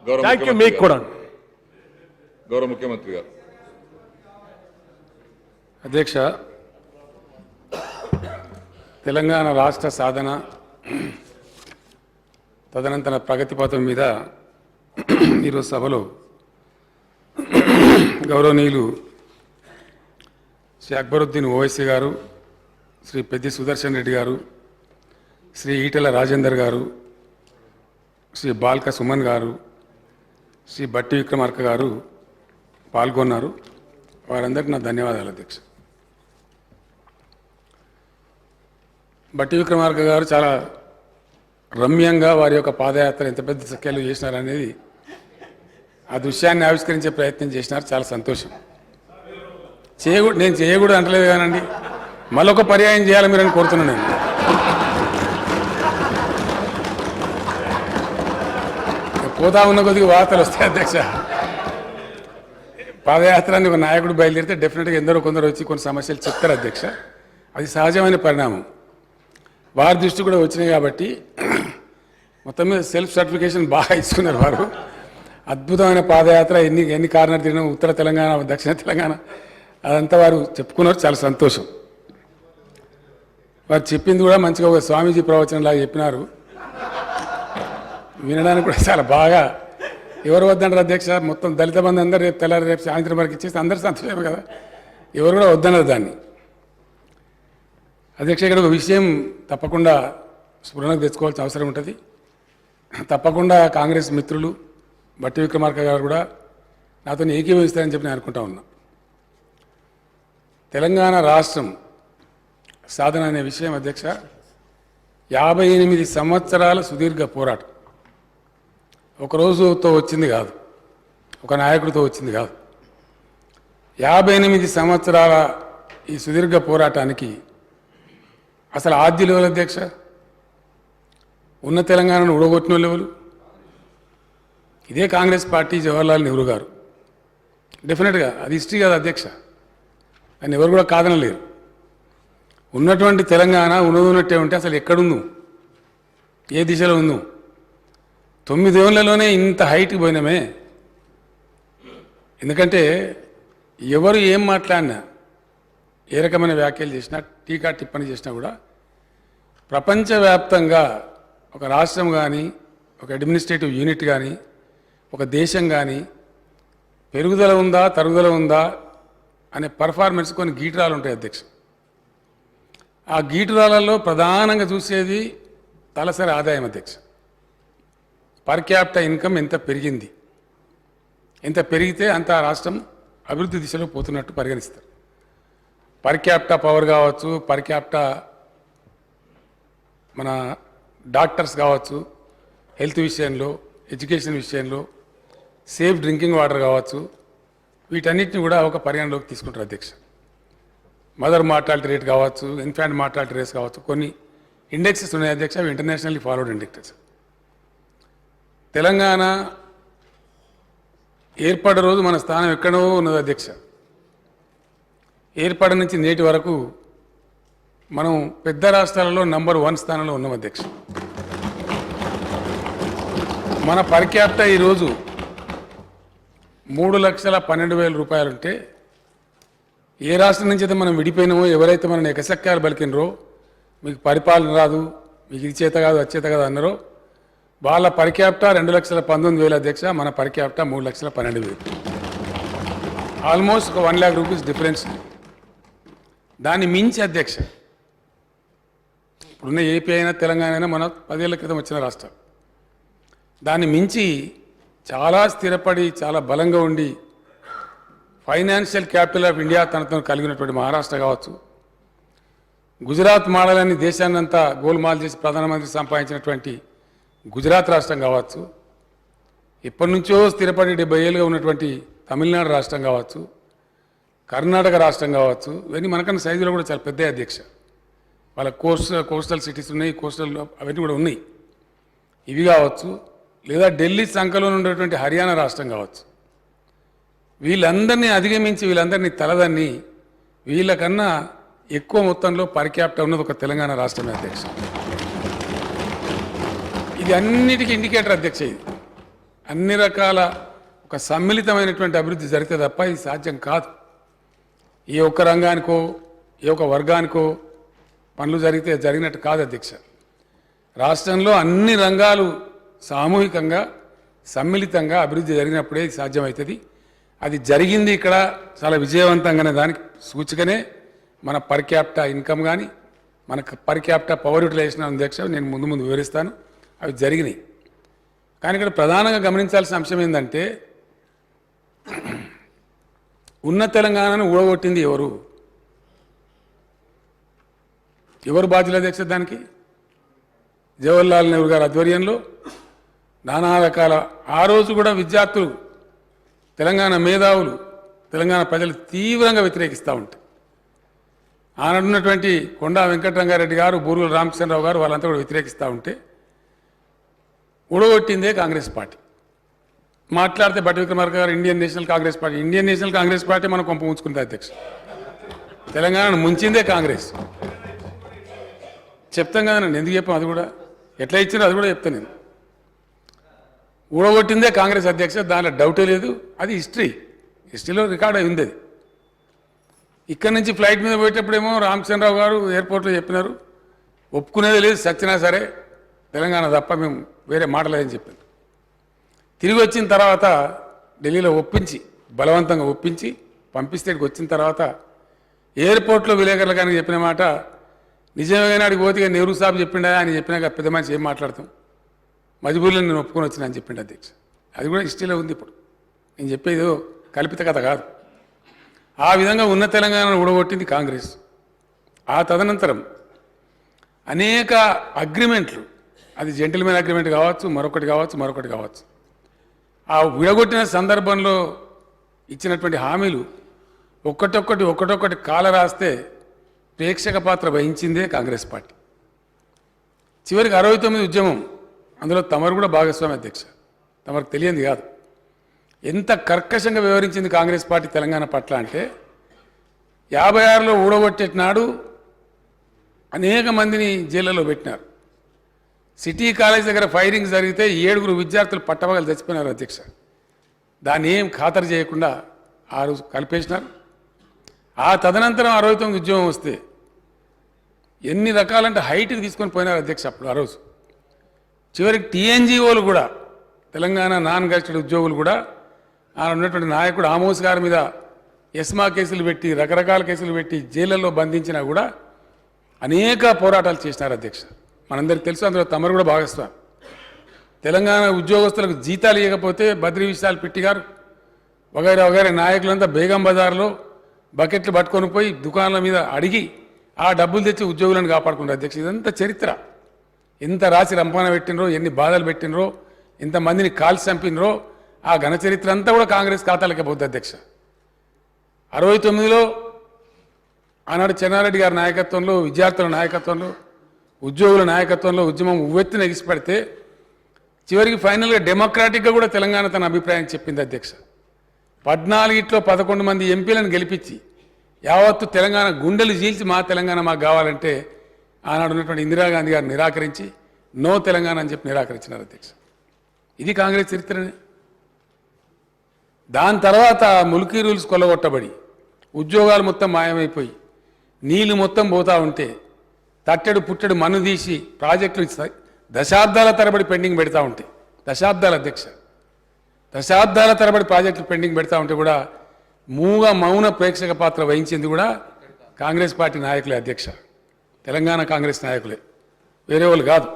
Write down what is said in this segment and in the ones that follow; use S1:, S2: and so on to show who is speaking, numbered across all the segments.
S1: Thank you. మీకు కూడా
S2: గౌరవ ముఖ్యమంత్రి గారు.
S3: అధ్యక్ష, తెలంగాణ రాష్ట్ర సాధన తదనంతర ప్రగతి పథం మీద ఈరోజు సభలో గౌరవనీయులు శ్రీ అక్బరుద్దీన్ ఓవైసీ గారు, శ్రీ పెద్ది సుదర్శన్ రెడ్డి గారు, శ్రీ ఈటెల రాజేందర్ గారు, శ్రీ బాల్క సుమన్ గారు, శ్రీ బట్టి విక్రమార్క గారు పాల్గొన్నారు. వారందరికీ నా ధన్యవాదాలు అధ్యక్ష. బట్టి విక్రమార్క గారు చాలా రమ్యంగా వారి యొక్క పాదయాత్ర ఎంత పెద్ద స్కేల్లో చేసినారనేది ఆ దృశ్యాన్ని ఆవిష్కరించే ప్రయత్నం చేసినారు. చాలా సంతోషం. నేను చేయకూడదు అంటలేదు కానండి, మళ్ళొక పర్యాయం చేయాలి మీరని కోరుతున్నాను. నేను పోతా ఉన్న కొద్దిగా వార్తలు వస్తాయి అధ్యక్ష. పాదయాత్రని ఒక నాయకుడు బయలుదేరితే డెఫినెట్గా ఎందరో కొందరు వచ్చి కొన్ని సమస్యలు చెప్తారు అధ్యక్ష. అది సహజమైన పరిణామం. వారి దృష్టి కూడా వచ్చినాయి కాబట్టి మొత్తం మీద సెల్ఫ్ సర్టిఫికేషన్ బాగా ఇచ్చుకున్నారు వారు. అద్భుతమైన పాదయాత్ర, ఎన్ని కార్నర్ తిరిగినా, ఉత్తర తెలంగాణ, దక్షిణ తెలంగాణ, అదంతా వారు చెప్పుకున్నారు. చాలా సంతోషం. వారు చెప్పింది కూడా మంచిగా ఒక స్వామీజీ ప్రవచనంలాగా చెప్పినారు. వినడానికి కూడా చాలా బాగా. ఎవరు వద్దంటారు అధ్యక్ష? మొత్తం దళిత బంధు అందరూ రేపు తెల్లారి రేపు సాయంత్రం వరకు ఇచ్చేసి అందరూ సంతోషమే కదా. ఎవరు కూడా వద్దన్నారు దాన్ని. అధ్యక్ష, ఇక్కడ ఒక విషయం తప్పకుండా స్ఫురణకు తెచ్చుకోవాల్సిన అవసరం ఉంటుంది. తప్పకుండా కాంగ్రెస్ మిత్రులు బట్టి విక్రమార్క గారు కూడా నాతో ఏకీభవిస్తారని చెప్పి నేను అనుకుంటా ఉన్నా. తెలంగాణ రాష్ట్రం సాధన అనే విషయం అధ్యక్ష 58 సంవత్సరాల సుదీర్ఘ పోరాటం. ఒక రోజుతో వచ్చింది కాదు, ఒక నాయకుడితో వచ్చింది కాదు. 58 సంవత్సరాల ఈ సుదీర్ఘ పోరాటానికి అసలు ఆద్యులు ఎవరు అధ్యక్ష? ఉన్న తెలంగాణను ఉడగొట్టిన వాళ్ళు ఎవరు? ఇదే కాంగ్రెస్ పార్టీ, జవహర్లాల్ నెహ్రూ గారు. డెఫినెట్గా అది హిస్టరీ కదా అధ్యక్ష, అని ఎవరు కూడా కాదనలేరు. ఉన్నటువంటి తెలంగాణ ఉన్నట్టే ఉంటే అసలు ఎక్కడుందో, ఏ దిశలో ఉందో? 9 ఏళ్లలోనే ఇంత హైట్కి పోయినామే. ఎందుకంటే ఎవరు ఏం మాట్లాడినా, ఏ రకమైన వ్యాఖ్యలు చేసినా, టీకా టిప్పణి చేసినా కూడా ప్రపంచవ్యాప్తంగా ఒక రాష్ట్రం కానీ, ఒక అడ్మినిస్ట్రేటివ్ యూనిట్ కానీ, ఒక దేశం కానీ పెరుగుదల ఉందా, తరుగుదల ఉందా అనే పర్ఫార్మెన్స్ కొన్ని గీటురాలు ఉంటాయి అధ్యక్ష. ఆ గీటురాలలో ప్రధానంగా చూసేది తలసరి ఆదాయం అధ్యక్ష. పర్ క్యాపిటల్ ఇన్కమ్ ఎంత పెరిగింది, ఎంత పెరిగితే అంత రాష్ట్రం అభివృద్ధి దిశలో పోతున్నట్టు పరిగణిస్తారు. పర్ క్యాపిటల్ పవర్ కావచ్చు, పర్ క్యాపిటల్ మన డాక్టర్స్ కావచ్చు, హెల్త్ విషయంలో, ఎడ్యుకేషన్ విషయంలో, సేఫ్ డ్రింకింగ్ వాటర్ కావచ్చు, వీటన్నిటిని కూడా ఒక పరిగణలోకి తీసుకుంటారు అధ్యక్ష. మదర్ మార్టాలిటీ రేట్ కావచ్చు, ఇన్ఫాంట్ మార్టాలిటీ రేట్స్ కావచ్చు, కొన్ని ఇండెక్సెస్ ఉన్నాయి అధ్యక్ష. అవి ఇంటర్నేషనల్లీ ఫాలోడ్ ఇండెక్సెస్. తెలంగాణ ఏర్పడే రోజు మన స్థానం ఎక్కడో ఉన్నది అధ్యక్ష. ఏర్పడి నుంచి నేటి వరకు మనం పెద్ద రాష్ట్రాలలో నంబర్ 1 స్థానంలో ఉన్నాం అధ్యక్ష. మన పర్ క్యాపిటల్ ఈరోజు 3,12,000 రూపాయలు ఉంటే, ఏ రాష్ట్రం నుంచి అయితే మనం విడిపోయినామో, ఎవరైతే మనం ఎకసక్కాలు పలికినరో, మీకు పరిపాలన రాదు, మీకు ఇది చేత కాదు, అది చేత కాదు అన్నారో, వాళ్ళ పర్ క్యాపిటల్ 2,19,000 అధ్యక్ష. మన పర్ క్యాపిటల్ 3,12,000. ఆల్మోస్ట్ ఒక 1 lakh రూపీస్ డిఫరెన్స్. దాన్ని మించి అధ్యక్ష ఇప్పుడున్న ఏపీ అయినా తెలంగాణ అయినా మన 10 ఏళ్ల క్రితం వచ్చిన రాష్ట్రం. దాన్ని మించి చాలా స్థిరపడి, చాలా బలంగా ఉండి, ఫైనాన్షియల్ క్యాపిటల్ ఆఫ్ ఇండియా తనతో కలిగినటువంటి మహారాష్ట్ర కావచ్చు, గుజరాత్ మోడల్ అని దేశాన్నంతా గోల్మాల్ చేసి ప్రధానమంత్రి సంపాదించినటువంటి గుజరాత్ రాష్ట్రం కావచ్చు, ఎప్పటి నుంచో స్థిరపడి 70 ఏళ్ళుగా ఉన్నటువంటి తమిళనాడు రాష్ట్రం కావచ్చు, కర్ణాటక రాష్ట్రం కావచ్చు, ఇవన్నీ మనకన్నా సైజులో కూడా చాలా పెద్ద అధ్యక్ష. వాళ్ళ కోస్టల్ సిటీస్ ఉన్నాయి, కోస్టల్ అవన్నీ కూడా ఉన్నాయి. ఇవి కావచ్చు, లేదా ఢిల్లీ సంఖలో ఉండేటువంటి హర్యానా రాష్ట్రం కావచ్చు. వీళ్ళందరినీ అధిగమించి, వీళ్ళందరినీ తలదన్ని, వీళ్ళకన్నా ఎక్కువ మొత్తంలో పర్ క్యాపిటల్ ఉన్నది ఒక తెలంగాణ రాష్ట్రమే అధ్యక్ష. ఇది అన్నిటికీ ఇండికేటర్ అధ్యక్ష. ఇది అన్ని రకాల ఒక సమ్మిళితమైనటువంటి అభివృద్ధి జరిగితే తప్ప ఇది సాధ్యం కాదు. ఏ ఒక్క రంగానికో ఏ ఒక్క వర్గానికో పనులు జరిగితే జరిగినట్టు కాదు అధ్యక్ష. రాష్ట్రంలో అన్ని రంగాలు సామూహికంగా సమ్మిళితంగా అభివృద్ధి జరిగినప్పుడే ఇది సాధ్యమవుతుంది. అది జరిగింది ఇక్కడ చాలా విజయవంతంగానే. దానికి సూచికనే మన పర్ క్యాపిటా ఇన్కమ్ కానీ మన పర్ క్యాపిటా పవర్ యూటిలైజేషన్ అధ్యక్ష నేను ముందు ముందు వివరిస్తాను. అవి జరిగినాయి. కానీ ఇక్కడ ప్రధానంగా గమనించాల్సిన అంశం ఏంటంటే ఉన్న తెలంగాణను ఊడగొట్టింది ఎవరు? ఎవరు బాధ్యులు అధ్యక్ష దానికి? జవహర్లాల్ నెహ్రూ గారి ఆధ్వర్యంలో నానా రకాల ఆ రోజు కూడా విద్యార్థులు తెలంగాణ మేధావులు తెలంగాణ ప్రజలు తీవ్రంగా వ్యతిరేకిస్తూ ఉంటారు. ఆనాడున్నటువంటి కొండా వెంకటరంగారెడ్డి గారు బూరుగుల రామకృష్ణరావు గారు వాళ్ళంతా కూడా వ్యతిరేకిస్తూ ఉంటే ఊడగొట్టిందే కాంగ్రెస్ పార్టీ. మాట్లాడితే బట్టి విక్రమార్క గారు ఇండియన్ నేషనల్ కాంగ్రెస్ పార్టీ మనం కొంప ఉంచుకుంది అధ్యక్ష. తెలంగాణను ముంచిందే కాంగ్రెస్. చెప్తాం కదా నేను ఎందుకు చెప్పాం, అది కూడా ఎట్లా ఇచ్చిందో అది కూడా చెప్తాను నేను. ఊడగొట్టిందే కాంగ్రెస్ అధ్యక్ష, దానిలో డౌటే లేదు. అది హిస్టరీలో రికార్డ్ అయి ఉంది. అది ఇక్కడి నుంచి ఫ్లైట్ మీద పోయేటప్పుడేమో రామచంద్రరావు గారు ఎయిర్పోర్ట్లో చెప్పినారు, ఒప్పుకునేది లేదు, సచ్చినా సరే తెలంగాణ తప్ప మేము వేరే మాటలేదని చెప్పారు. తిరిగి వచ్చిన తర్వాత ఢిల్లీలో బలవంతంగా ఒప్పించి పంపిస్తే ఇక్కడికి వచ్చిన తర్వాత ఎయిర్పోర్ట్లో విలేకరులు కానీ చెప్పిన మాట నిజమే. అడిగి పోతే నెహ్రూ సాబ్ చెప్పిండా అని చెప్పినాక పెద్ద మనిషి ఏం మాట్లాడతాం, మజ్బూర్లో నేను ఒప్పుకొని వచ్చినా అని చెప్పిండు అధ్యక్ష. అది కూడా హిస్టరీలో ఉంది. ఇప్పుడు నేను చెప్పేది కల్పిత కథ కాదు. ఆ విధంగా ఉన్న తెలంగాణను ఊడగొట్టింది కాంగ్రెస్. ఆ తదనంతరం అనేక అగ్రిమెంట్లు, అది జెంటిల్మెన్ అగ్రిమెంట్ కావచ్చు, మరొకటి కావచ్చు, ఆ విడగొట్టిన సందర్భంలో ఇచ్చినటువంటి హామీలు ఒక్కటొక్కటి కాల రాస్తే ప్రేక్షక పాత్ర వహించిందే కాంగ్రెస్ పార్టీ. చివరికి 69 ఉద్యమం, అందులో తమరు కూడా భాగస్వామి అధ్యక్ష. తమకు తెలియంది కాదు ఎంత కర్కశంగా వ్యవహరించింది కాంగ్రెస్ పార్టీ తెలంగాణ పట్ల అంటే 56లో ఊడగొట్టేటినాడు అనేక మందిని జైళ్ళలో పెట్టినారు. సిటీ కాలేజ్ దగ్గర ఫైరింగ్ జరిగితే 7 విద్యార్థులు పట్టపగలు చచ్చిపోయినారు అధ్యక్ష. దాన్ని ఏం ఖాతరు చేయకుండా ఆ రోజు కలిపేసినారు. ఆ తదనంతరం 69 ఉద్యమం వస్తే ఎన్ని రకాలంటే హైట్కి తీసుకొని పోయినారు అధ్యక్ష అప్పుడు. ఆ రోజు చివరికి టీఎన్జిఓలు కూడా, తెలంగాణ నాన్ గెజిటెడ్ ఉద్యోగులు కూడా, ఆ ఉన్నటువంటి నాయకుడు ఆమోస్ గారి మీద ఎస్మా కేసులు పెట్టి రకరకాల కేసులు పెట్టి జైళ్ళల్లో బంధించినా కూడా అనేక పోరాటాలు చేసినారు అధ్యక్ష. మనందరికీ తెలుసు, అందులో తమరు కూడా భాగస్వామి. తెలంగాణ ఉద్యోగస్తులకు జీతాలు ఇవ్వకపోతే బద్రీ విశాల్ పిట్టి గారు వగైరా నాయకులంతా బేగం బజార్లో బకెట్లు పట్టుకొని పోయి దుకాణాల మీద అడిగి ఆ డబ్బులు తెచ్చి ఉద్యోగులను కాపాడుకున్నారు అధ్యక్ష. ఇదంతా చరిత్ర. ఎంత రాసి రంపాన పెట్టినరో, ఎన్ని బాధలు పెట్టినరో, ఎంతమందిని కాల్చి చంపినరో ఆ ఘన చరిత్ర అంతా కూడా కాంగ్రెస్ ఖాతాలకే పోతుంది అధ్యక్ష. 69లో ఆనాడు చెన్నారెడ్డి గారి నాయకత్వంలో, విద్యార్థుల నాయకత్వంలో, ఉద్యోగుల నాయకత్వంలో ఉద్యమం ఉవ్వెత్తున ఎగిసిపడితే చివరికి ఫైనల్గా డెమోక్రాటిక్గా కూడా తెలంగాణ తన అభిప్రాయం చెప్పింది అధ్యక్ష. 14లో 11 మంది ఎంపీలను గెలిపించి యావత్తు తెలంగాణ గుండెలు చీల్చి మా తెలంగాణ మాకు కావాలంటే ఆనాడు ఉన్నటువంటి ఇందిరాగాంధీ గారు నిరాకరించి నో తెలంగాణ అని చెప్పి నిరాకరించినారు అధ్యక్ష. ఇది కాంగ్రెస్ చరిత్రనే. దాని తర్వాత ముల్కీ రూల్స్ కొల్లగొట్టబడి ఉద్యోగాలు మొత్తం మాయమైపోయి నీళ్లు మొత్తం పోతూ ఉంటే తట్టెడు పుట్టెడు మన్ను తీసి ప్రాజెక్టులు దశాబ్దాల తరబడి పెండింగ్ పెడతా ఉంటాయి. దశాబ్దాల అధ్యక్ష, దశాబ్దాల తరబడి ప్రాజెక్టులు పెండింగ్ పెడతా ఉంటే కూడా మౌన ప్రేక్షక పాత్ర వహించింది కూడా కాంగ్రెస్ పార్టీ నాయకులే అధ్యక్ష. తెలంగాణ కాంగ్రెస్ నాయకులే, వేరే వాళ్ళు కాదు.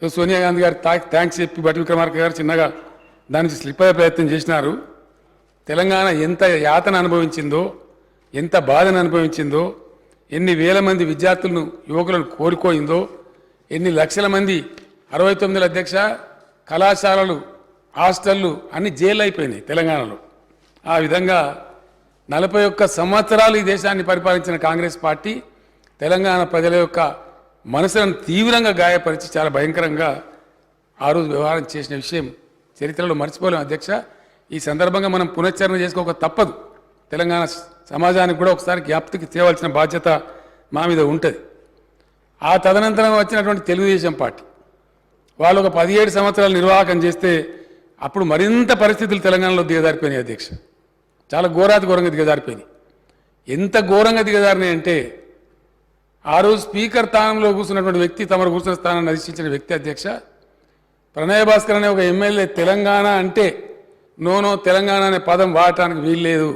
S3: సోనియా గాంధీ గారు థ్యాంక్స్ చెప్పి బట్టి విక్రమార్క గారు చిన్నగా దాని నుంచి స్లిప్ అయ్యే ప్రయత్నం చేసినారు. తెలంగాణ ఎంత యాతన అనుభవించిందో, ఎంత బాధను అనుభవించిందో, ఎన్ని వేల మంది విద్యార్థులను యువకులను కోరుకోయిందో, ఎన్ని లక్షల మంది 69 అధ్యక్ష కళాశాలలు హాస్టళ్ళు అన్ని జైలు అయిపోయినాయి తెలంగాణలో. ఆ విధంగా 41 సంవత్సరాలు ఈ దేశాన్ని పరిపాలించిన కాంగ్రెస్ పార్టీ తెలంగాణ ప్రజల యొక్క మనసులను తీవ్రంగా గాయపరిచి చాలా భయంకరంగా ఆ రోజు వ్యవహారం చేసిన విషయం చరిత్రలో మర్చిపోలేం అధ్యక్ష. ఈ సందర్భంగా మనం పునశ్చరణ చేసుకోక తప్పదు. తెలంగాణ సమాజానికి కూడా ఒకసారి జ్ఞాప్తికి తేవాల్సిన బాధ్యత మా మీద ఉంటుంది. ఆ తదనంతరం వచ్చినటువంటి తెలుగుదేశం పార్టీ వాళ్ళు ఒక 17 సంవత్సరాలు నిర్వాహకం చేస్తే అప్పుడు మరింత పరిస్థితులు తెలంగాణలో దిగజారిపోయినాయి అధ్యక్ష. చాలా ఘోరంగా దిగజారిపోయినాయి. ఎంత ఘోరంగా దిగజారినాయి అంటే ఆ రోజు స్పీకర్ స్థానంలో కూర్చున్నటువంటి వ్యక్తి తమరు కూర్చున్న స్థానాన్ని అధిష్ఠించిన వ్యక్తి అధ్యక్ష ప్రణయ్ భాస్కర్ అనే ఒక ఎమ్మెల్యే తెలంగాణ అంటే నో తెలంగాణ అనే పదం వాడటానికి వీల్లేదు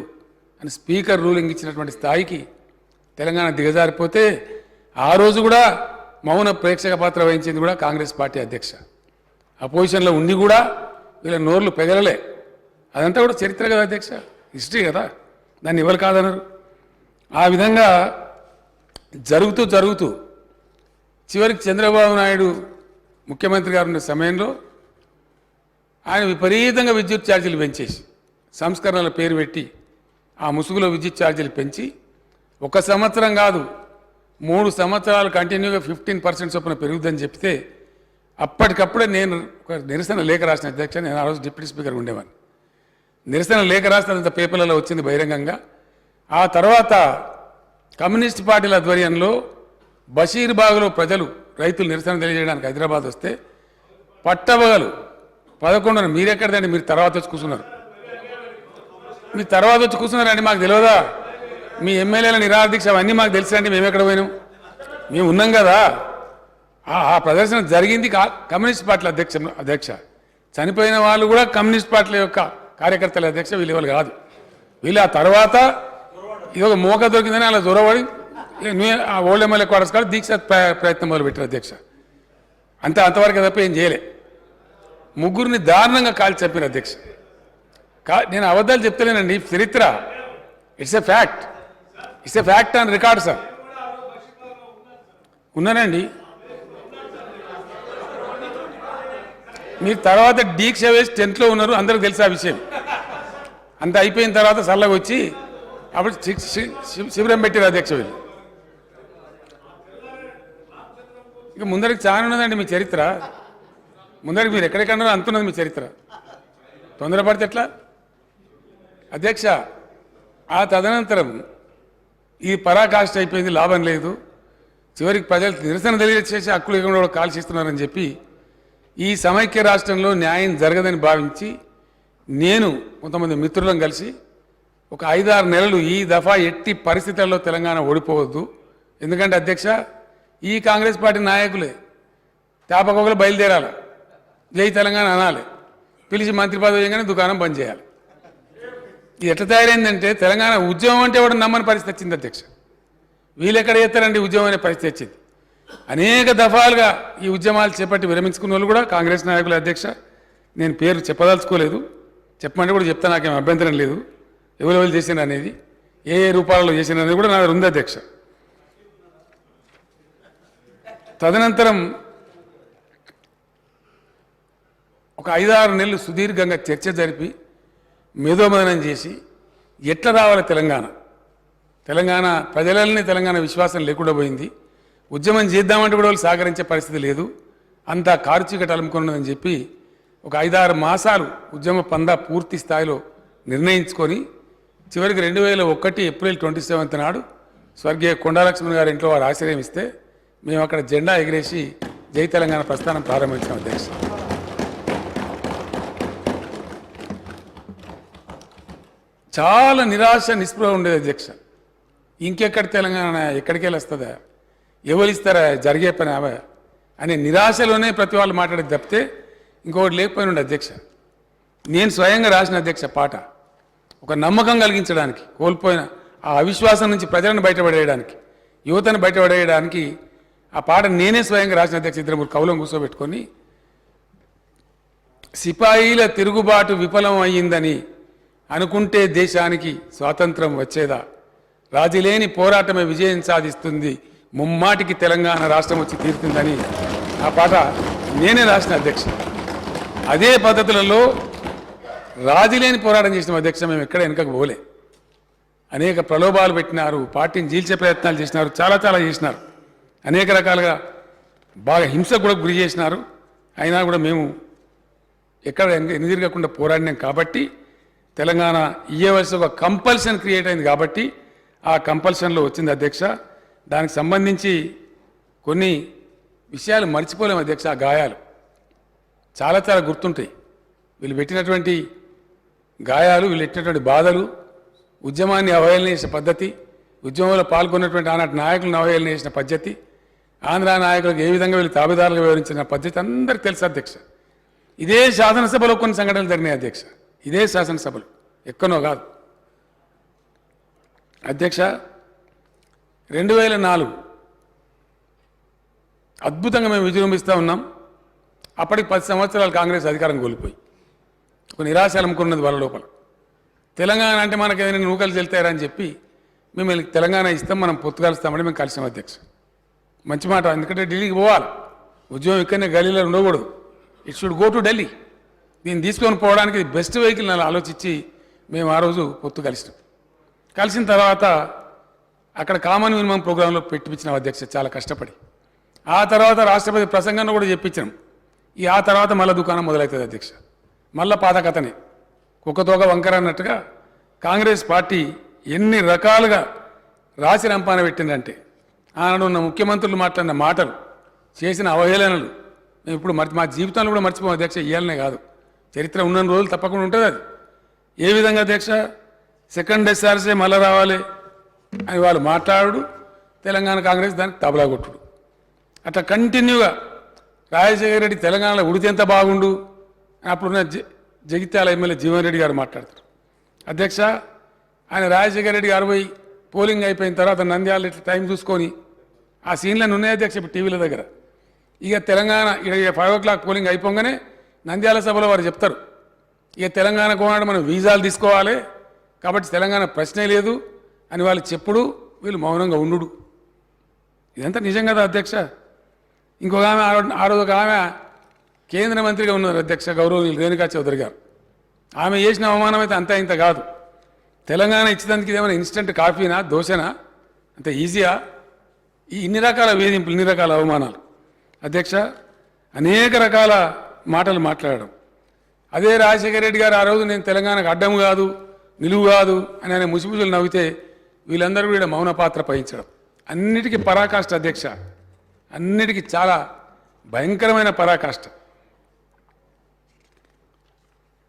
S3: అని స్పీకర్ రూలింగ్ ఇచ్చినటువంటి స్థాయికి తెలంగాణ దిగజారిపోతే ఆ రోజు కూడా మౌన ప్రేక్షక పాత్ర వహించింది కూడా కాంగ్రెస్ పార్టీ అధ్యక్ష. అపోజిషన్లో ఉండి కూడా వీళ్ళ నోర్లు పెగలలే. అదంతా కూడా చరిత్ర కదా అధ్యక్ష, హిస్టరీ కదా, దాన్ని ఎవరు కాదన్నారు. ఆ విధంగా జరుగుతూ చివరికి చంద్రబాబు నాయుడు ముఖ్యమంత్రి గారు ఉన్న సమయంలో ఆయన విపరీతంగా విద్యుత్ ఛార్జీలు పెంచేసి సంస్కరణల పేరు పెట్టి ఆ ముసుగులో విద్యుత్ ఛార్జీలు పెంచి 1 సంవత్సరం కాదు 3 సంవత్సరాలు కంటిన్యూగా 15% చొప్పున పెరుగుద్దని చెప్తే అప్పటికప్పుడే నేను ఒక నిరసన లేఖ రాసిన అధ్యక్ష. నేను ఆ రోజు డిప్యూటీ స్పీకర్ ఉండేవాడిని. నిరసన లేఖ రాసినంత పేపర్లలో వచ్చింది బహిరంగంగా. ఆ తర్వాత కమ్యూనిస్ట్ పార్టీల ఆధ్వర్యంలో బషీర్బాగ్లో ప్రజలు రైతులు నిరసన తెలియజేయడానికి హైదరాబాద్ వస్తే పట్టబగలు 11 మీరెక్కడదండి, మీరు తర్వాత వచ్చి కూర్చున్నారు. మీరు తర్వాత వచ్చి కూర్చున్నారండి, మాకు తెలియదా? మీ ఎమ్మెల్యేల నిరాదీక్ష అవన్నీ మాకు తెలుసండి, మేము ఎక్కడ పోయినాం, మేము ఉన్నాం కదా. ఆ ప్రదర్శన జరిగింది కమ్యూనిస్ట్ పార్టీల అధ్యక్ష. చనిపోయిన వాళ్ళు కూడా కమ్యూనిస్ట్ పార్టీల యొక్క కార్యకర్తల అధ్యక్ష, వీళ్ళు ఎవరు కాదు. వీళ్ళు ఆ తర్వాత ఇది ఒక మోక దొరికిందని అలా దూరపడి ఆ ఓల్డ్ ఎమ్మెల్యే క్వార్టర్స్ కాదు దీక్ష ప్రయత్నం మొదలుపెట్టారు అధ్యక్ష. అంతవరకు తప్ప ఏం చేయలే. 3 దారుణంగా కాల్చి చంపిన అధ్యక్ష. నేను అబద్ధాలు చెప్తలేనండి, చరిత్ర. It's a fact on record sir. ఉన్నానండి. మీరు తర్వాత దీక్ష వేసి టెంట్లో ఉన్నారు, అందరికి తెలుసు ఆ విషయం. అంత అయిపోయిన తర్వాత చల్లగా వచ్చి అప్పుడు శిబిరం పెట్టారు అధ్యక్ష. వీళ్ళు ఇక ముందరికి చాలా ఉన్నదండి మీ చరిత్ర. ముందరికి మీరు ఎక్కడెక్కడన్నారో అంతున్నది మీ చరిత్ర. తొందరపడితే ఎట్లా అధ్యక్ష? ఆ తదనంతరం ఈ పరాకాష్ఠ అయిపోయింది, లాభం లేదు. చివరికి ప్రజలు నిరసన తెలియచేసి హక్కులు ఇవ్వకుండా కాల్చిస్తున్నారని చెప్పి ఈ సమైక్య రాష్ట్రంలో న్యాయం జరగదని భావించి నేను కొంతమంది మిత్రులను కలిసి ఒక 5-6 నెలలు ఈ దఫా ఎట్టి పరిస్థితుల్లో తెలంగాణ ఓడిపోవద్దు. ఎందుకంటే అధ్యక్ష ఈ కాంగ్రెస్ పార్టీ నాయకులే తేపకొకలు బయలుదేరాలి, జై తెలంగాణ అనాలి, పిలిచి మంత్రి పదవి చేయగానే దుకాణం బంద్ చేయాలి. ఇది ఎట్లా తయారైందంటే తెలంగాణ ఉద్యమం అంటే కూడా నమ్మని పరిస్థితి వచ్చింది అధ్యక్ష. వీళ్ళు ఎక్కడ చేస్తారండి ఉద్యమం అనే పరిస్థితి వచ్చింది. అనేక దఫాలుగా ఈ ఉద్యమాలు చేపట్టి విరమించుకున్న వాళ్ళు కూడా కాంగ్రెస్ నాయకులు అధ్యక్ష. నేను పేరు చెప్పదలుచుకోలేదు, చెప్పమంటే కూడా చెప్తా, నాకేం అభ్యంతరం లేదు. ఎవరెవరు చేసిన అనేది, ఏ రూపాలలో చేసిన అనేది కూడా నా దగ్గర ఉంది అధ్యక్ష. తదనంతరం ఒక 5-6 నెలలు సుదీర్ఘంగా చర్చ జరిపి మేధోమదనం చేసి ఎట్లా రావాలి తెలంగాణ ప్రజలని తెలంగాణ విశ్వాసం లేకుండా పోయింది. ఉద్యమం చేద్దామంటే కూడా వాళ్ళు సహకరించే పరిస్థితి లేదు, అంతా కారుచీకట అలుముకున్నదని చెప్పి ఒక 5-6 మాసాలు ఉద్యమ పందా పూర్తి స్థాయిలో నిర్ణయించుకొని చివరికి 2001 ఏప్రిల్ 27 నాడు స్వర్గీయ కొండా లక్ష్మణ్ గారి ఇంట్లో వారు ఆశ్రయం ఇస్తే మేము అక్కడ జెండా ఎగిరేసి జై తెలంగాణ ప్రస్థానం ప్రారంభించాం అధ్యక్ష. చాలా నిరాశ నిస్పృహ ఉండేది అధ్యక్ష. ఇంకెక్కడ తెలంగాణ ఎక్కడికి వెళ్ళి వస్తుందా, ఎవరిస్తారా, జరిగే పని అవా అనే నిరాశలోనే ప్రతి వాళ్ళు మాట్లాడేది తప్పితే ఇంకొకటి లేకపోయిన ఉండే అధ్యక్ష. నేను స్వయంగా రాసిన అధ్యక్ష పాట ఒక నమ్మకం కలిగించడానికి, కోల్పోయిన ఆ అవిశ్వాసం నుంచి ప్రజలను బయటపడేయడానికి, యువతను బయటపడేయడానికి ఆ పాట నేనే స్వయంగా రాసిన అధ్యక్ష. 2-3 కవులను కూర్చోబెట్టుకొని సిపాయిల తిరుగుబాటు విఫలం అయ్యిందని అనుకుంటే దేశానికి స్వాతంత్రం వచ్చేదా, రాజీలేని పోరాటమే విజయం సాధిస్తుంది, ముమ్మాటికి తెలంగాణ రాష్ట్రం వచ్చి తీరుతుందని ఆ పాట నేనే రాసిన అధ్యక్ష. అదే పద్ధతులలో రాజీలేని పోరాటం చేసిన అధ్యక్ష. మేము ఎక్కడ వెనుకకు పోలే. అనేక ప్రలోభాలు పెట్టినారు, పార్టీని జీల్చే ప్రయత్నాలు చేసినారు, చాలా చేసినారు, అనేక రకాలుగా బాగా హింసకు కూడా గురి చేసినారు. అయినా కూడా మేము ఎక్కడ ఎన్నిదిరగకుండా పోరాడినాం కాబట్టి తెలంగాణ ఇయ్యవలసిన ఒక కంపల్షన్ క్రియేట్ అయింది కాబట్టి ఆ కంపల్షన్లో వచ్చింది అధ్యక్ష. దానికి సంబంధించి కొన్ని విషయాలు మర్చిపోలేము అధ్యక్ష. ఆ గాయాలు చాలా గుర్తుంటాయి. వీళ్ళు పెట్టినటువంటి గాయాలు, వీళ్ళు పెట్టినటువంటి బాధలు, ఉద్యమాన్ని అవహేళన చేసిన పద్ధతి, ఉద్యమంలో పాల్గొన్నటువంటి ఆనాటి నాయకులను అవహేళన చేసిన పద్ధతి, ఆంధ్ర నాయకులకు ఏ విధంగా వీళ్ళు తాబేదారులుగా వివరించిన పద్ధతి అందరికీ తెలుసు అధ్యక్ష. ఇదే శాసనసభలో కొన్ని సంఘటనలు జరిగినాయి అధ్యక్ష, ఇదే శాసనసభలో, ఎక్కనో కాదు అధ్యక్ష. 2004 అద్భుతంగా మేము విజృంభిస్తూ ఉన్నాం. అప్పటికి 10 సంవత్సరాలు కాంగ్రెస్ అధికారం కోల్పోయి ఒక నిరాశ అలుముకున్నది వాళ్ళ లోపల. తెలంగాణ అంటే మనకు ఏదైనా నూకలు చెల్తారని చెప్పి మేము తెలంగాణ ఇస్తాం, మనం పొత్తు కలుస్తామని మేము కలిసాం అధ్యక్ష. మంచి మాట, ఎందుకంటే ఢిల్లీకి పోవాలి, ఉద్యమం ఇక్కడనే గల్లీలో ఉండకూడదు, it should go to Delhi. దీన్ని తీసుకొని పోవడానికి బెస్ట్ వెహికల్ అని ఆలోచించి మేము ఆ రోజు పొత్తు కలిసినాం. కలిసిన తర్వాత అక్కడ కామన్ మినిమం ప్రోగ్రాంలో పెట్టించినాం అధ్యక్ష, చాలా కష్టపడి. ఆ తర్వాత రాష్ట్రపతి ప్రసంగంలో కూడా చెప్పించినాం. ఆ తర్వాత మళ్ళీ దుకాణం మొదలవుతుంది అధ్యక్ష, మళ్ళీ పాత కథనే, కుక్కతోక వంకర అన్నట్టుగా కాంగ్రెస్ పార్టీ ఎన్ని రకాలుగా రాసి రంపాన పెట్టిందంటే, ఆనాడు ఉన్న ముఖ్యమంత్రులు మాట్లాడిన మాటలు, చేసిన అవహేళనలు మేము ఇప్పుడు మా జీవితంలో కూడా మర్చిపోం అధ్యక్ష. ఇవ్వాలనే కాదు, చరిత్ర ఉన్న రోజులు తప్పకుండా ఉంటుంది అది. ఏ విధంగా అధ్యక్ష, సెకండ్ ఎస్ఆర్సీ మళ్ళీ రావాలి అని వాళ్ళు మాట్లాడు, తెలంగాణ కాంగ్రెస్ దానికి తబలా కొట్టుడు, అట్లా కంటిన్యూగా రాజశేఖర రెడ్డి తెలంగాణలో ఉడితే ఎంత బాగుండు అప్పుడున్న జగిత్యాల ఎమ్మెల్యే జీవన్ రెడ్డి గారు మాట్లాడతారు అధ్యక్ష. ఆయన రాజశేఖర రెడ్డి గారు పోయి పోలింగ్ అయిపోయిన తర్వాత నంద్యాల ఇట్లా టైం చూసుకొని ఆ సీన్లను ఉన్నాయి అధ్యక్ష ఇప్పుడు టీవీల దగ్గర. ఇక తెలంగాణ 5 o'clock పోలింగ్ అయిపోగానే నంద్యాల సభలో వారు చెప్తారు, ఇక తెలంగాణ కోనాడు మనం వీసాలు తీసుకోవాలి కాబట్టి తెలంగాణ ప్రశ్నే లేదు అని వాళ్ళు చెప్పుడు, వీళ్ళు మౌనంగా ఉండు. ఇదంతా నిజం కదా అధ్యక్ష. ఇంకొక ఆమె ఆ రోజు ఒక ఆమె కేంద్ర మంత్రిగా ఉన్నారు అధ్యక్ష, గౌరవనీయులు రేణుకా చౌదరి గారు. ఆమె చేసిన అవమానం అయితే అంతా ఇంత కాదు. తెలంగాణ ఇచ్చేదానికి ఇదేమైనా ఇన్స్టెంట్ కాఫీనా, దోశనా, అంత ఈజీయా? ఇన్ని రకాల వేధింపులు, ఇన్ని రకాల అవమానాలు అధ్యక్ష, అనేక రకాల మాటలు మాట్లాడడం. అదే రాజశేఖర రెడ్డి గారు ఆ రోజు నేను తెలంగాణకు అడ్డం కాదు, నిలువు కాదు అని ఆయన ముసిముసులు నవ్వితే వీళ్ళందరూ కూడా మౌన పాత్ర వహించడం, అన్నిటికీ పరాకాష్ట అధ్యక్ష, అన్నిటికీ చాలా భయంకరమైన పరాకాష్ట.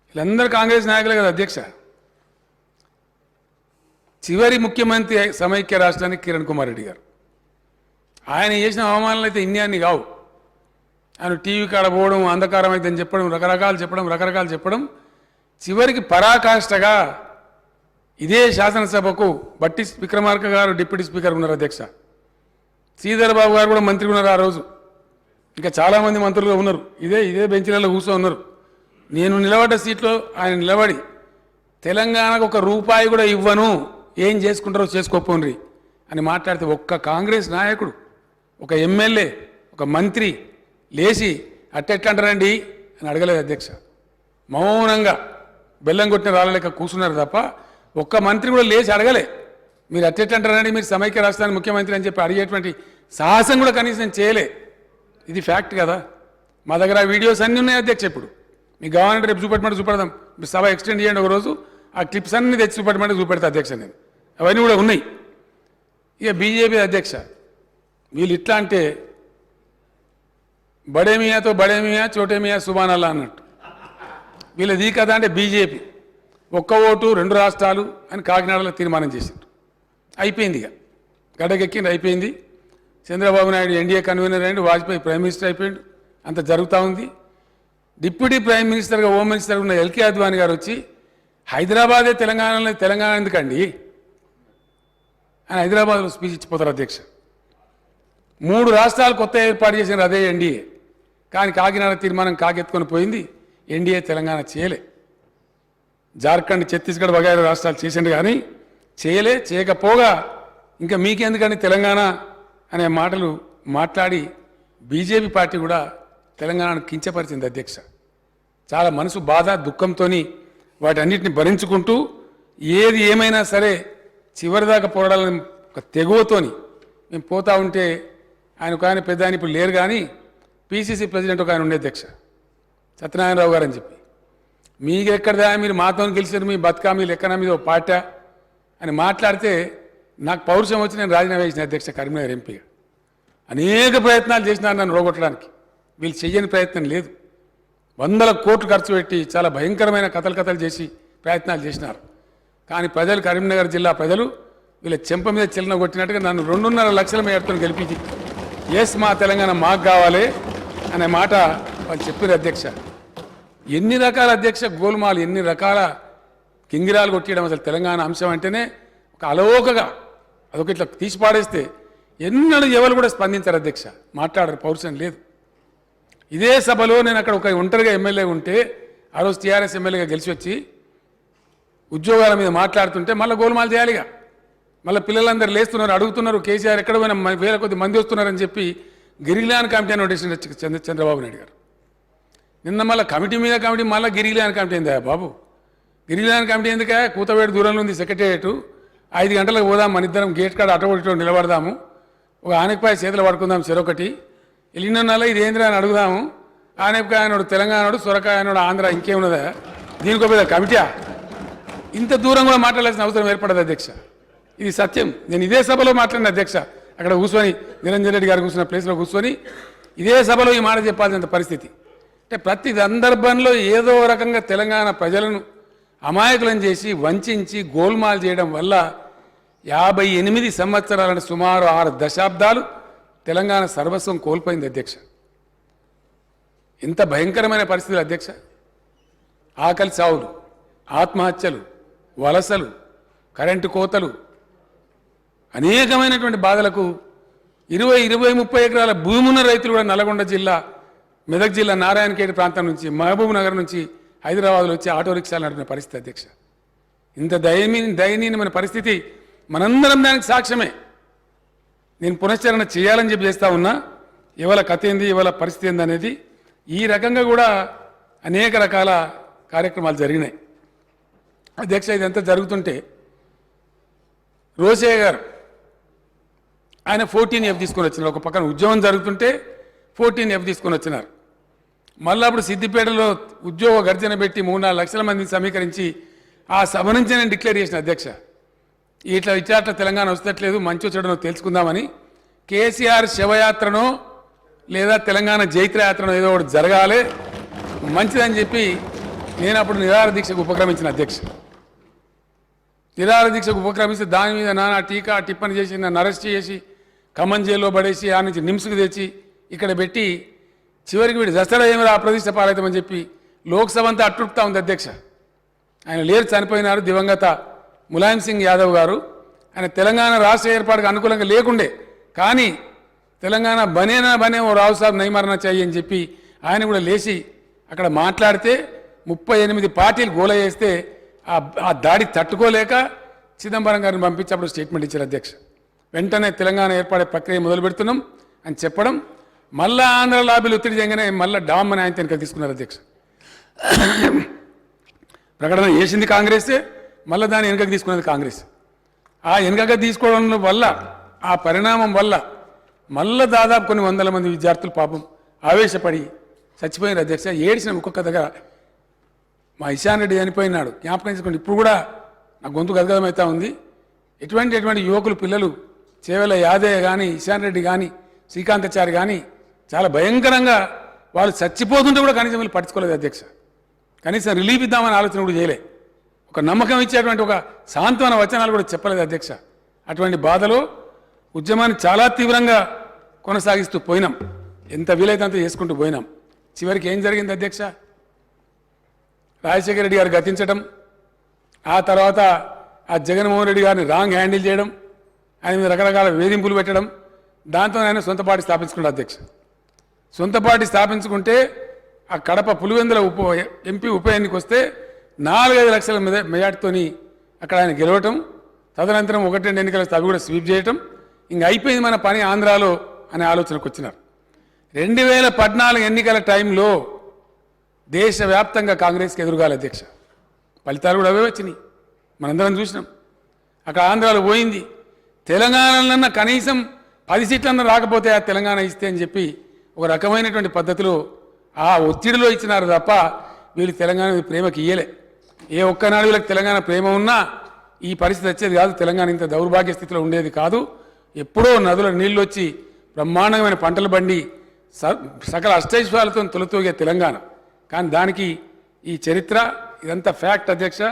S3: వీళ్ళందరూ కాంగ్రెస్ నాయకులే కదా అధ్యక్ష. చివరి ముఖ్యమంత్రి సమైక్య రాష్ట్రానికి కిరణ్ కుమార్ రెడ్డి గారు, ఆయన చేసిన అవమానాలు అయితే ఇన్ని కావు. ఆయన టీవీ కాడ పోవడం, అంధకారం అయితే అని చెప్పడం, రకరకాలు చెప్పడం, చివరికి పరాకాష్ఠగా ఇదే శాసనసభకు బట్టి విక్రమార్క గారు డిప్యూటీ స్పీకర్ ఉన్నారు అధ్యక్ష, శ్రీధర్ బాబు గారు కూడా మంత్రి ఉన్నారు ఆ రోజు, ఇంకా చాలామంది మంత్రులుగా ఉన్నారు, ఇదే బెంచ్లలో కూర్చో ఉన్నారు. నేను నిలబడ్డ సీట్లో ఆయన నిలబడి తెలంగాణకు ₹1 కూడా ఇవ్వను, ఏం చేసుకుంటారో చేసుకోపోండి అని మాట్లాడితే ఒక్క కాంగ్రెస్ నాయకుడు, ఒక ఎమ్మెల్యే, ఒక మంత్రి లేచి అట్టెట్లంటారండి అని అడగలేదు అధ్యక్ష. మౌనంగా బెల్లం కొట్టిన రాళ్ళలేక కూర్చున్నారు తప్ప ఒక్క మంత్రి కూడా లేచి అడగలే, మీరు అట్టెట్లంటారండి, మీరు సమైక్య రాష్ట్రానికి ముఖ్యమంత్రి అని చెప్పి అడిగేటువంటి సాహసం కూడా కనీసం చేయలే. ఇది ఫ్యాక్ట్ కదా. మా దగ్గర వీడియోస్ అన్నీ ఉన్నాయి అధ్యక్ష. ఇప్పుడు మీకు కావాలంటే రేపు చూపెడదాం, మీ సభ ఎక్స్టెండ్ చేయండి ఒక రోజు, ఆ క్లిప్స్ అన్ని తెచ్చి చూపెడతా అధ్యక్ష నేను, అవన్నీ కూడా ఉన్నాయి. ఇక బీజేపీ అధ్యక్ష, వీళ్ళు ఇట్లా అంటే బడేమియాతో బడేమియా చోటేమియా సుబానల్లా అన్నట్టు వీళ్ళది కదా. అంటే బీజేపీ 1 ఓటు 2 రాష్ట్రాలు అని కాకినాడలో తీర్మానం చేసిండ్రు, అయిపోయింది. ఇక గడ్డకెక్కింది, అయిపోయింది. చంద్రబాబు నాయుడు ఎన్డీఏ కన్వీనర్ అయ్యిండు, వాజ్పేయి ప్రైమ్ మినిస్టర్ అయిపోయిండు, అంత జరుగుతూ ఉంది. డిప్యూటీ ప్రైమ్ మినిస్టర్గా, హోమ్ మినిస్టర్గా ఉన్న ఎల్కే అద్వానీ గారు వచ్చి హైదరాబాదే తెలంగాణలో, తెలంగాణ ఎందుకండి అని హైదరాబాద్లో స్పీచ్ ఇచ్చిపోతారు అధ్యక్ష. 3 రాష్ట్రాలు కొత్త ఏర్పాటు చేసినారు అదే ఎన్డీఏ, కానీ కాకినాడ తీర్మానం కాకెత్తుకొని పోయింది, ఎన్డీఏ తెలంగాణ చేయలే. జార్ఖండ్, ఛత్తీస్గఢ్ వగైరా రాష్ట్రాలు చేసిండు కానీ చేయకపోగా ఇంకా మీకెందుకని తెలంగాణ అనే మాటలు మాట్లాడి బీజేపీ పార్టీ కూడా తెలంగాణను కించపరిచింది అధ్యక్ష. చాలా మనసు బాధ, దుఃఖంతో వాటన్నిటిని భరించుకుంటూ ఏది ఏమైనా సరే చివరిదాకా పోరాడాలని ఒక తెగువతోని మేము పోతా ఉంటే ఆయన పెద్ద ఆయన ఇప్పుడు లేరు కానీ పీసీసీ ప్రెసిడెంట్ ఒక ఆయన ఉండే అధ్యక్ష, సత్యనారాయణరావు గారు అని చెప్పి, మీకు ఎక్కడదా మీరు మాతో గెలిచారు, మీ బతుకా మీ లెక్కన మీద పార్టీ అని మాట్లాడితే నాకు పౌరుషం వచ్చి నేను రాజీనామా చేసిన అధ్యక్ష కరీంనగర్ ఎంపీగా. అనేక ప్రయత్నాలు చేసినారు నన్ను రోగొట్టడానికి, వీళ్ళు చెయ్యని ప్రయత్నం లేదు. వందల కోట్లు ఖర్చు పెట్టి చాలా భయంకరమైన కథలు చేసి ప్రయత్నాలు చేసినారు. కానీ ప్రజలు, కరీంనగర్ జిల్లా ప్రజలు వీళ్ళ చెంప మీద చిల్లన కొట్టినట్టుగా నన్ను 2.5 లక్షల మేరతో గెలిపించి ఎస్ మా తెలంగాణ మాకు కావాలి అనే మాట వాళ్ళు చెప్పారు అధ్యక్ష. ఎన్ని రకాల అధ్యక్ష గోల్మాలు, ఎన్ని రకాల కింగిరాలు కొట్టడం. అసలు తెలంగాణ అంశం అంటేనే ఒక అలవోకగా అదొక ఇట్లా తీసి పాడేస్తే ఎన్నడూ ఎవరు కూడా స్పందించారు అధ్యక్ష, మాట్లాడరు, పౌరుషం లేదు. ఇదే సభలో నేను అక్కడ ఒక ఒంటరిగా ఎమ్మెల్యే ఉంటే ఆ రోజు టీఆర్ఎస్ ఎమ్మెల్యేగా గెలిచి వచ్చి ఉద్యోగాల మీద మాట్లాడుతుంటే మళ్ళీ గోల్మాలు చేయాలిగా. మళ్ళీ పిల్లలందరూ లేస్తున్నారు, అడుగుతున్నారు కేసీఆర్ ఎక్కడ పోయినా వేల కొద్ది మంది వస్తున్నారని చెప్పి గిరిగిలాన్ కమిటీ అని నోటీస్ చంద్రబాబు నాయుడు గారు. నిన్న మళ్ళీ కమిటీ మీద కమిటీ, మళ్ళీ గిరిగిలాన్ కమిటీ ఏందా బాబు? గిరిగిలాన్ కమిటీ ఎందుకే? కూతవేడు దూరంలో ఉంది సెక్రటేరియట్. 5 గంటలకు పోదాం, మన ఇద్దరం గేట్ కాడ అటోటి నిలబడదాము, ఒక ఆనపకాయ చేతులు పడుకుందాం చెరొకటి, వెళ్ళిన నెల ఇది ఏంద్రా అని అడుగుదాము. ఆనపకాయ అనోడు తెలంగాణోడు, సొరకాయ అనోడు ఆంధ్ర, ఇంకేమున్నదా? దీనికో పెద్ద కమిటీయా? ఇంత దూరం కూడా మాట్లాడాల్సిన అవసరం ఏర్పడదు అధ్యక్ష. ఇది సత్యం. నేను ఇదే సభలో మాట్లాడిన అధ్యక్ష, అక్కడ కూర్చొని నిరంజన్ రెడ్డి గారు కూర్చున్న ప్లేస్లో కూర్చొని ఇదే సభలో ఈ మాట చెప్పాల్సిన పరిస్థితి. అంటే ప్రతి సందర్భంలో ఏదో రకంగా తెలంగాణ ప్రజలను అమాయకులను చేసి వంచి గోల్మాల్ చేయడం వల్ల 58 సంవత్సరాలను సుమారు 6 దశాబ్దాలు తెలంగాణ సర్వస్వం కోల్పోయింది అధ్యక్ష. ఎంత భయంకరమైన పరిస్థితులు అధ్యక్ష. ఆకలి చావులు, ఆత్మహత్యలు, వలసలు, కరెంటు కోతలు, అనేకమైనటువంటి బాధలకు 20-30 ఎకరాల భూమి ఉన్న రైతులు కూడా నల్గొండ జిల్లా, మెదక్ జిల్లా నారాయణఖేడ్ ప్రాంతం నుంచి, మహబూబ్ నగర్ నుంచి హైదరాబాద్లో వచ్చి ఆటో రిక్షాలు నడిపిన పరిస్థితి అధ్యక్ష. ఇంత దయనీయమైన పరిస్థితి, మనందరం దానికి సాక్ష్యమే. నేను పునశ్చరణ చేయాలని చెప్పి చేస్తా ఉన్నా. ఇవాళ కథ ఏంది, ఇవాళ పరిస్థితి ఏంది అనేది ఈ రకంగా కూడా అనేక రకాల కార్యక్రమాలు జరిగినాయి అధ్యక్ష. ఇదంతా జరుగుతుంటే రోసయ్య గారు ఆయన 14F తీసుకొని వచ్చినారు. ఒక పక్కన ఉద్యోగం జరుగుతుంటే 14F తీసుకొని వచ్చినారు. మళ్ళీ అప్పుడు సిద్దిపేటలో ఉద్యోగ గర్జన పెట్టి 3-4 లక్షల మందిని సమీకరించి ఆ సభ నుంచి నేను డిక్లేర్ చేసిన అధ్యక్ష, ఇట్లా తెలంగాణ వస్తట్లేదు, మంచి చెడునో తెలుసుకుందామని. కేసీఆర్ శవయాత్రనో లేదా తెలంగాణ జైత్రయాత్రనో ఏదో ఒకటి జరగాలి మంచిదని చెప్పి నేను అప్పుడు నిరాహార దీక్షకు ఉపక్రమించిన అధ్యక్ష. నిరాహార దీక్షకు ఉపక్రమిస్తే దాని మీద నానా టీకా టిప్పని చేసి నన్ను అరెస్ట్ చేసి ఖమ్మం జైల్లో పడేసి ఆ నుంచి నిమ్స్కి తెచ్చి ఇక్కడ పెట్టి చివరికి వీడు దసరా ఏమి అప్రతిష్ట పాలవుతామని చెప్పి లోక్సభ అంతా అట్టుడుపుతా ఉంది అధ్యక్ష. ఆయన లేరు, చనిపోయినారు దివంగత ములాయం సింగ్ యాదవ్ గారు. ఆయన తెలంగాణ రాష్ట్ర ఏర్పాటుకు అనుకూలంగా లేకుండే, కానీ తెలంగాణ బనే ఓ రావు సాబ్ నైమరణ చెయ్యి అని చెప్పి ఆయన కూడా లేచి అక్కడ మాట్లాడితే 38 పార్టీలు గోల చేస్తే ఆ దాడి తట్టుకోలేక చిదంబరం గారిని పంపించినప్పుడు స్టేట్మెంట్ ఇచ్చారు అధ్యక్ష. వెంటనే తెలంగాణ ఏర్పడే ప్రక్రియ మొదలు పెడుతున్నాం అని చెప్పడం, మళ్ళా ఆంధ్ర లాబీలు ఒత్తిడి చేయగానే మళ్ళీ డామ్ అని ఆయన వెనక తీసుకున్నారు అధ్యక్ష. ప్రకటన చేసింది కాంగ్రెసే, మళ్ళీ దాన్ని వెనుకకు తీసుకున్నది కాంగ్రెస్. ఆ వెనుకగా తీసుకోవడం వల్ల, ఆ పరిణామం వల్ల మళ్ళీ దాదాపు కొన్ని వందల మంది విద్యార్థులు పాపం ఆవేశపడి చచ్చిపోయిన అధ్యక్ష. ఏడ్చిన ఒక్కొక్క దగ్గర. మా ఇషాన్ రెడ్డి చనిపోయినాడు, జ్ఞాపకం చేసుకోండి. ఇప్పుడు కూడా నా గొంతు గదగదమవుతా ఉంది. ఎటువంటి యువకులు, పిల్లలు, చేవెల యాదయ్య కానీ, ఇషాన్ రెడ్డి కానీ, శ్రీకాంతాచారి కానీ చాలా భయంకరంగా వాళ్ళు చచ్చిపోతుంటే కూడా కనీసం వీళ్ళు పట్టించుకోలేదు అధ్యక్ష. కనీసం రిలీఫ్ ఇద్దామని ఆలోచన కూడా చేయలే. ఒక నమ్మకం ఇచ్చేటువంటి ఒక సాంత్వన వచనాలు కూడా చెప్పలేదు అధ్యక్ష. అటువంటి బాధలో ఉద్యమాన్ని చాలా తీవ్రంగా కొనసాగిస్తూ పోయినాం, ఎంత వీలైతే అంత చేసుకుంటూ పోయినాం. చివరికి ఏం జరిగింది అధ్యక్ష? రాజశేఖర రెడ్డి గారు గతించడం, ఆ తర్వాత ఆ జగన్మోహన్ రెడ్డి గారిని రాంగ్ హ్యాండిల్ చేయడం, ఆయన మీద రకరకాల వేధింపులు పెట్టడం, దాంతో ఆయన సొంత పార్టీ స్థాపించుకున్నాడు అధ్యక్ష. సొంత పార్టీ స్థాపించుకుంటే ఆ కడప పులివెందుల ఎంపీ ఉప ఎన్నిక వస్తే 4-5 లక్షల మెజార్టీతోని అక్కడ ఆయన గెలవటం, తదనంతరం 1-2 ఎన్నికలు అవి కూడా స్వీప్ చేయటం, ఇంక అయిపోయింది మన పని ఆంధ్రాలో అనే ఆలోచనకు వచ్చినారు. 2014 ఎన్నికల టైంలో దేశవ్యాప్తంగా కాంగ్రెస్కి ఎదురుగాలి అధ్యక్ష. ఫలితాలు కూడా అవే వచ్చినాయి, మనందరం చూసినాం. అక్కడ ఆంధ్రాలో పోయింది. తెలంగాణలో కనీసం 10 సీట్లన్నా రాకపోతే ఆ తెలంగాణ ఇస్తే అని చెప్పి ఒక రకమైనటువంటి పద్ధతిలో ఆ ఒత్తిడిలో ఇచ్చినారు తప్ప వీళ్ళు తెలంగాణ ప్రేమకి ఇయ్యలే. ఏ ఒక్కనాడు వీళ్ళకి తెలంగాణ ప్రేమ ఉన్నా ఈ పరిస్థితి వచ్చేది కాదు, తెలంగాణ ఇంత దౌర్భాగ్య స్థితిలో ఉండేది కాదు. ఎప్పుడో నదుల నీళ్ళు వచ్చి బ్రహ్మాండమైన పంటలు బండి సకల అష్టైశ్వర్యాలతో తొలతూగే తెలంగాణ. కానీ దానికి ఈ చరిత్ర ఇదంతా ఫ్యాక్ట్ అధ్యక్ష